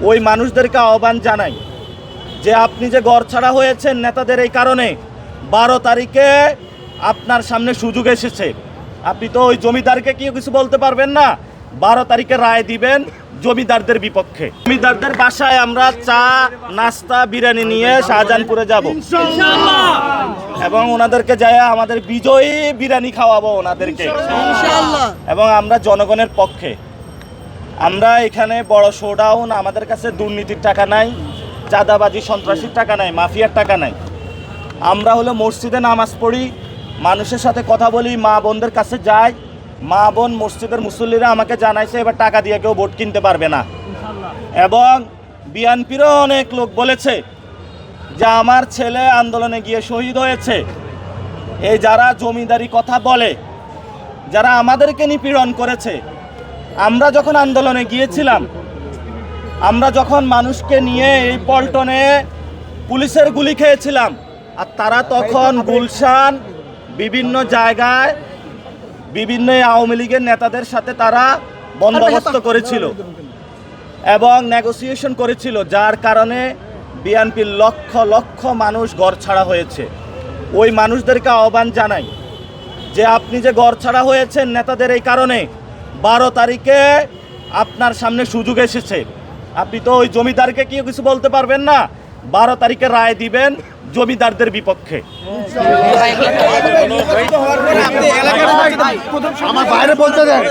ওই মানুষদেরকে আহ্বান জানাই যে আপনি যে ঘরছাড়া হয়েছেন নেতাদের এই কারণে 12 তারিখে আপনার সামনে সুযোগ এসেছে। আপনি তো ওই জমিদারকে কি কিছু বলতে পারবেন না। 12 তারিখে রায় দিবেন জমিদারদের বিপক্ষে। জমিদারদের বাসায় আমরা চা নাস্তা বিরিয়ানি নিয়ে শাহজাহানপুরে যাব এবং ওনাদেরকে যায় আমাদের বিজয়ী বিরিয়ানি খাওয়াবো ওনাদেরকে এবং আমরা জনগণের পক্ষে। আমরা এখানে বড় শোডাউন, আমাদের কাছে দুর্নীতির টাকা নাই, চাঁদাবাজি সন্ত্রাসীর টাকা নাই, মাফিয়ার টাকা নাই। আমরা হলো মসজিদে নামাজ পড়ি, মানুষের সাথে কথা বলি, মা বোনদের কাছে যাই। মা বোন মসজিদের মুসল্লিরা আমাকে জানাইছে এবার টাকা দিয়ে কেউ ভোট কিনতে পারবে না। এবং বিএনপিরও অনেক লোক বলেছে যে আমার ছেলে আন্দোলনে গিয়ে শহীদ হয়েছে। এই যারা জমিদারি কথা বলে, যারা আমাদেরকে নিপীড়ন করেছে, আমরা যখন আন্দোলনে গিয়েছিলাম, আমরা যখন মানুষকে নিয়ে এই পল্টনে পুলিশের গুলি খেয়েছিলাম, আর তারা তখন গুলশান বিভিন্ন জায়গায় বিভিন্ন আওয়ামী লীগের নেতাদের সাথে তারা বন্দোবস্ত করেছিল এবং নেগোসিয়েশন করেছিল, যার কারণে বিএনপির লক্ষ লক্ষ মানুষ ঘরছাড়া হয়েছে। ওই মানুষদেরকে আহ্বান জানাই যে আপনি যে ঘরছাড়া হয়েছেন নেতাদের এই কারণে 12 তারিখে আপনার সামনে সুযোগ এসেছে। আপনি তো ওই জমিদারকে কি কিছু বলতে পারবেন না। 12 তারিখে রায় দিবেন জমিদারদের বিপক্ষে। আমার বাইরে বলতে দেন।